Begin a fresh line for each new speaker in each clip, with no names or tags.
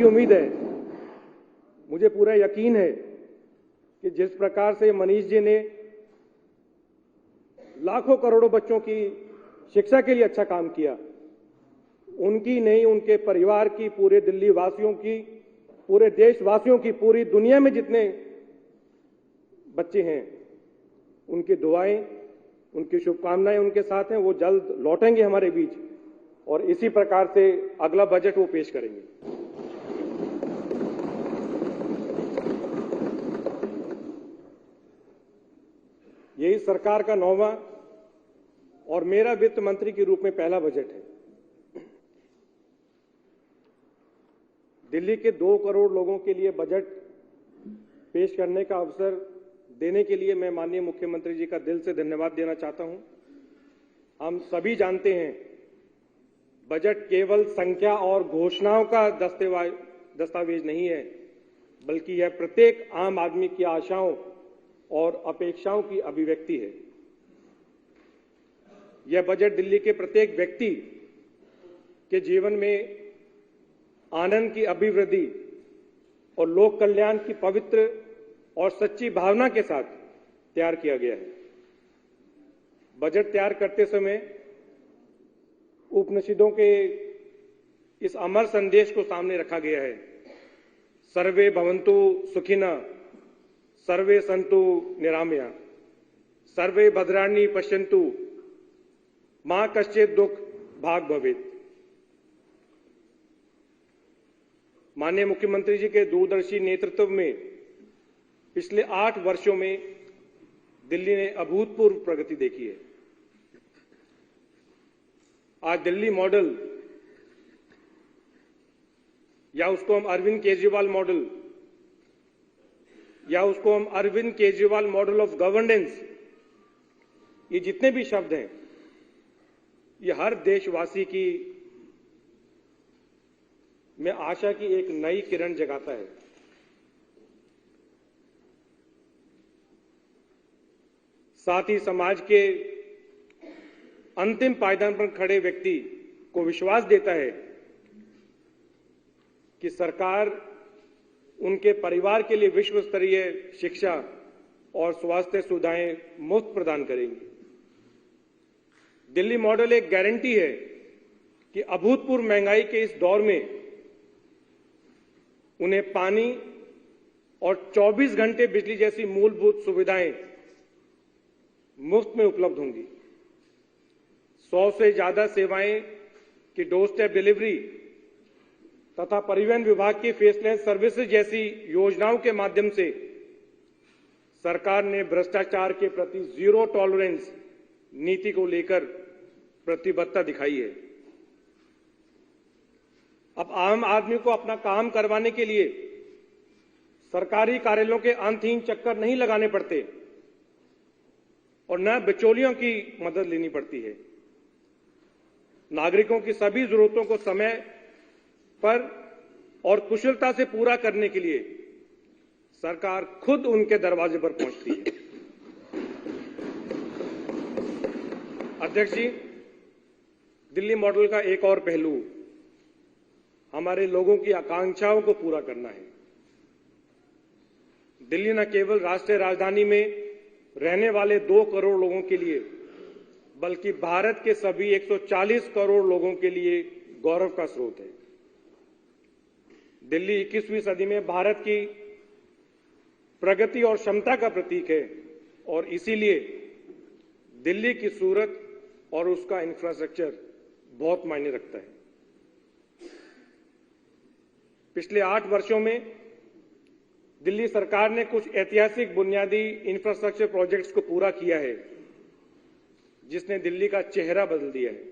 उम्मीद है, मुझे पूरा यकीन है कि जिस प्रकार से मनीष जी ने लाखों करोड़ों बच्चों की शिक्षा के लिए अच्छा काम किया, उनकी नहीं, उनके परिवार की, पूरे दिल्ली वासियों की, पूरे देशवासियों की, पूरी दुनिया में जितने बच्चे हैं, उनकी दुआएं, उनकी शुभकामनाएं उनके साथ हैं। वो जल्द लौटेंगे हमारे बीच और इसी प्रकार से अगला बजट वो पेश करेंगे। यही सरकार का 9वां और मेरा वित्त मंत्री के रूप में पहला बजट है। दिल्ली के 2 करोड़ लोगों के लिए बजट पेश करने का अवसर देने के लिए मैं माननीय मुख्यमंत्री जी का दिल से धन्यवाद देना चाहता हूं। हम सभी जानते हैं, बजट केवल संख्या और घोषणाओं का दस्तावेज नहीं है, बल्कि यह प्रत्येक आम आदमी की आशाओं और अपेक्षाओं की अभिव्यक्ति है। यह बजट दिल्ली के प्रत्येक व्यक्ति के जीवन में आनंद की अभिवृद्धि और लोक कल्याण की पवित्र और सच्ची भावना के साथ तैयार किया गया है। बजट तैयार करते समय उपनिषदों के इस अमर संदेश को सामने रखा गया है। सर्वे भवन्तु सुखिनः, सर्वे सन्तु निरामया, सर्वे भद्राणि पश्यन्तु, मा कश्चित् दुःख भाग् भवेत्। माननीय मुख्यमंत्री जी के दूरदर्शी नेतृत्व में पिछले 8 वर्षों में दिल्ली ने अभूतपूर्व प्रगति देखी है। आज दिल्ली मॉडल, या उसको हम अरविंद केजरीवाल मॉडल, या उसको हम Arvind Kejriwal model of governance, ये जितने भी शब्द हैं, ये हर देशवासी की में आशा की एक नई किरण जगाता है। साथ ही समाज के अंतिम पायदान पर खड़े व्यक्ति को विश्वास देता है कि सरकार उनके परिवार के लिए विश्व स्तरीय शिक्षा और स्वास्थ्य सुविधाएं मुफ्त प्रदान करेंगी। दिल्ली मॉडल एक गारंटी है कि अभूतपूर्व महंगाई के इस दौर में उन्हें पानी और 24 घंटे बिजली जैसी मूलभूत सुविधाएं मुफ्त में उपलब्ध होंगी। 100 से ज्यादा सेवाएं की डोर स्टेप डिलीवरी तथा परिवहन विभाग की फेसलेस सर्विसेज जैसी योजनाओं के माध्यम से सरकार ने भ्रष्टाचार के प्रति जीरो टॉलरेंस नीति को लेकर प्रतिबद्धता दिखाई है। अब आम आदमी को अपना काम करवाने के लिए सरकारी कार्यालयों के अंतहीन चक्कर नहीं लगाने पड़ते और न बिचौलियों की मदद लेनी पड़ती है। नागरिकों की सभी जरूरतों को समय पर और कुशलता से पूरा करने के लिए सरकार खुद उनके दरवाजे पर पहुंचती है। अध्यक्ष जी, दिल्ली मॉडल का एक और पहलू हमारे लोगों की आकांक्षाओं को पूरा करना है। दिल्ली न केवल राष्ट्रीय राजधानी में रहने वाले 2 करोड़ लोगों के लिए, बल्कि भारत के सभी 140 करोड़ लोगों के लिए गौरव का स्रोत है। दिल्ली 21वीं सदी में भारत की प्रगति और क्षमता का प्रतीक है और इसीलिए दिल्ली की सूरत और उसका इंफ्रास्ट्रक्चर बहुत मायने रखता है। पिछले 8 वर्षों में दिल्ली सरकार ने कुछ ऐतिहासिक बुनियादी इंफ्रास्ट्रक्चर प्रोजेक्ट्स को पूरा किया है, जिसने दिल्ली का चेहरा बदल दिया है।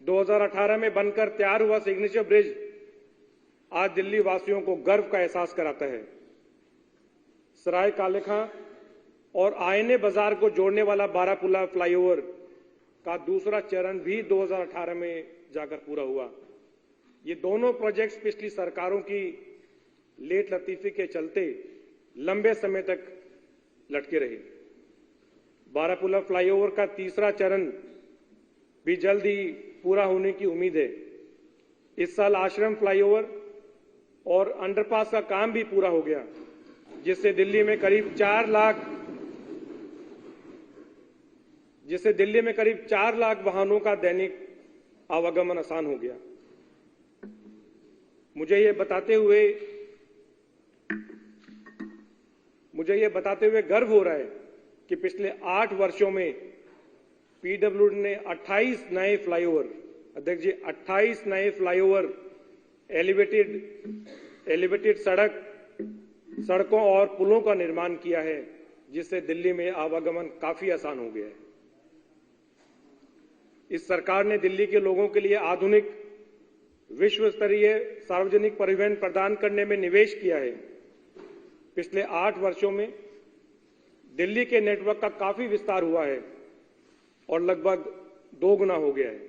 2018 में बनकर तैयार हुआ सिग्नेचर ब्रिज आज दिल्ली वासियों को गर्व का एहसास कराता है। सराय काले खां और आईने बाजार को जोड़ने वाला बारापुला फ्लाईओवर का दूसरा चरण भी 2018 में जाकर पूरा हुआ। ये दोनों प्रोजेक्ट्स पिछली सरकारों की लेट लतीफी के चलते लंबे समय तक लटके रहे। बारापुला फ्लाईओवर का तीसरा चरण भी जल्द ही पूरा होने की उम्मीद है। इस साल आश्रम फ्लाईओवर और अंडरपास का काम भी पूरा हो गया, जिससे दिल्ली में करीब 4 लाख वाहनों का दैनिक आवागमन आसान हो गया। मुझे ये बताते हुए गर्व हो रहा है कि पिछले 8 वर्षों में पीडब्ल्यूडी ने 28 नए फ्लाईओवर, अध्यक्ष जी 28 नए फ्लाईओवर, एलिवेटेड सड़कों और पुलों का निर्माण किया है, जिससे दिल्ली में आवागमन काफी आसान हो गया है। इस सरकार ने दिल्ली के लोगों के लिए आधुनिक विश्व स्तरीय सार्वजनिक परिवहन प्रदान करने में निवेश किया है। पिछले 8 वर्षों में दिल्ली के नेटवर्क का काफी विस्तार हुआ है और लगभग 2 गुना हो गया है।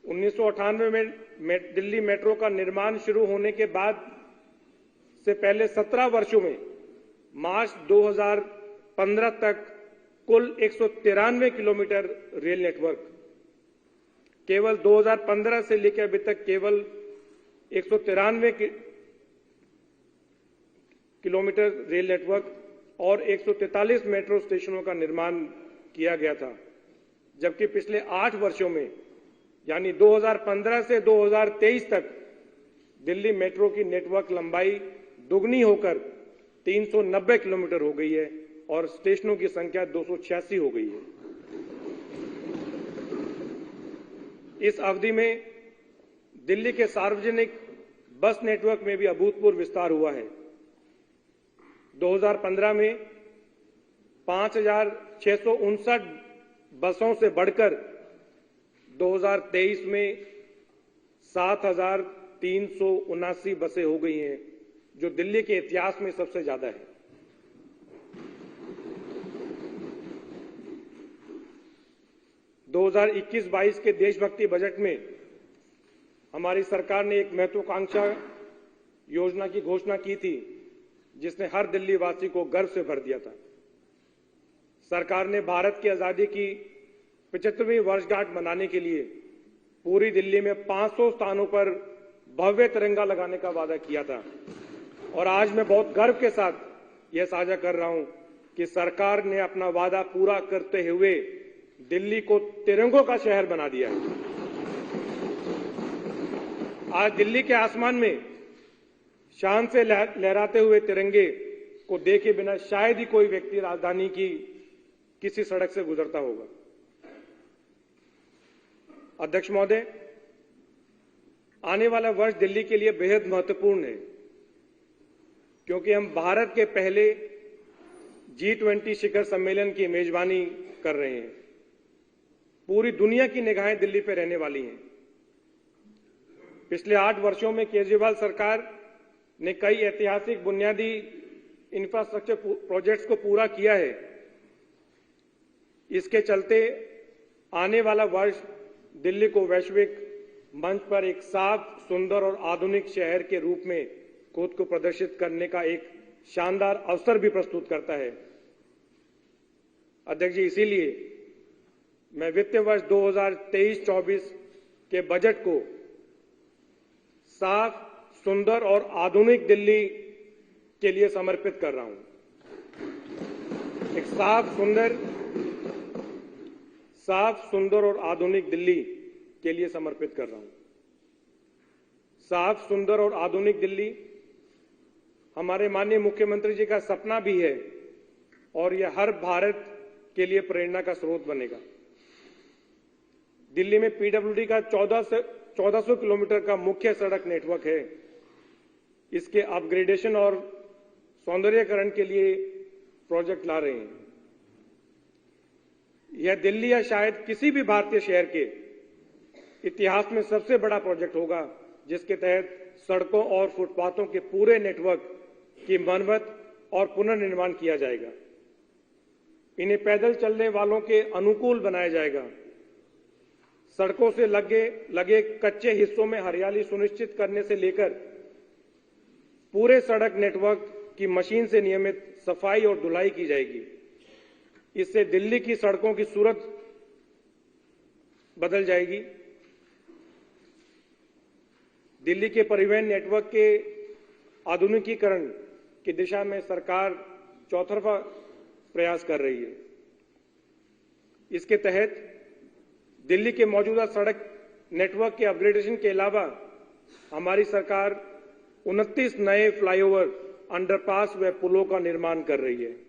1998 में दिल्ली मेट्रो का निर्माण शुरू होने के बाद से पहले 17 वर्षों में मार्च 2015 तक कुल 193 किलोमीटर रेल नेटवर्क, केवल 2015 से लेकर अभी तक केवल 193 किलोमीटर रेल नेटवर्क और 143 मेट्रो स्टेशनों का निर्माण किया गया था, जबकि पिछले 8 वर्षों में यानी 2015 से 2023 तक दिल्ली मेट्रो की नेटवर्क लंबाई दुगनी होकर 390 किलोमीटर हो गई है और स्टेशनों की संख्या 286 हो गई है। इस अवधि में दिल्ली के सार्वजनिक बस नेटवर्क में भी अभूतपूर्व विस्तार हुआ है। 2015 में 5,659 बसों से बढ़कर 2023 में 7,379 बसें हो गई हैं, जो दिल्ली के इतिहास में सबसे ज्यादा है। दो 2021-22 के देशभक्ति बजट में हमारी सरकार ने एक महत्वाकांक्षा योजना की घोषणा की थी, जिसने हर दिल्ली वासी को गर्व से भर दिया था। सरकार ने भारत की आजादी की 75वीं वर्षगांठ मनाने के लिए पूरी दिल्ली में 500 स्थानों पर भव्य तिरंगा लगाने का वादा किया था और आज मैं बहुत गर्व के साथ यह साझा कर रहा हूं कि सरकार ने अपना वादा पूरा करते हुए दिल्ली को तिरंगों का शहर बना दिया है। आज दिल्ली के आसमान में शान से लहराते हुए तिरंगे को देखे बिना शायद ही कोई व्यक्ति राजधानी की किसी सड़क से गुजरता होगा। अध्यक्ष महोदय, आने वाला वर्ष दिल्ली के लिए बेहद महत्वपूर्ण है, क्योंकि हम भारत के पहले G20 शिखर सम्मेलन की मेजबानी कर रहे हैं। पूरी दुनिया की निगाहें दिल्ली पर रहने वाली हैं। पिछले 8 वर्षों में केजरीवाल सरकार ने कई ऐतिहासिक बुनियादी इंफ्रास्ट्रक्चर प्रोजेक्ट्स को पूरा किया है। इसके चलते आने वाला वर्ष दिल्ली को वैश्विक मंच पर एक साफ, सुंदर और आधुनिक शहर के रूप में खुद को प्रदर्शित करने का एक शानदार अवसर भी प्रस्तुत करता है। अध्यक्ष जी, इसीलिए मैं वित्तीय वर्ष 2023-24 के बजट को साफ, सुंदर और आधुनिक दिल्ली के लिए समर्पित कर रहा हूं। एक साफ, सुंदर और आधुनिक दिल्ली के लिए समर्पित कर रहा हूं। साफ, सुंदर और आधुनिक दिल्ली हमारे माननीय मुख्यमंत्री जी का सपना भी है और यह हर भारत के लिए प्रेरणा का स्रोत बनेगा। दिल्ली में पीडब्ल्यूडी का 1400 किलोमीटर का मुख्य सड़क नेटवर्क है। इसके अपग्रेडेशन और सौंदर्यीकरण के लिए प्रोजेक्ट ला रहे हैं। यह दिल्ली या शायद किसी भी भारतीय शहर के इतिहास में सबसे बड़ा प्रोजेक्ट होगा, जिसके तहत सड़कों और फुटपाथों के पूरे नेटवर्क की मरम्मत और पुनर्निर्माण किया जाएगा। इन्हें पैदल चलने वालों के अनुकूल बनाया जाएगा। सड़कों से लगे कच्चे हिस्सों में हरियाली सुनिश्चित करने से लेकर पूरे सड़क नेटवर्क की मशीन से नियमित सफाई और धुलाई की जाएगी। इससे दिल्ली की सड़कों की सूरत बदल जाएगी। दिल्ली के परिवहन नेटवर्क के आधुनिकीकरण की दिशा में सरकार चौतरफा प्रयास कर रही है। इसके तहत दिल्ली के मौजूदा सड़क नेटवर्क के अपग्रेडेशन के अलावा हमारी सरकार 29 नए फ्लाईओवर, अंडरपास व पुलों का निर्माण कर रही है।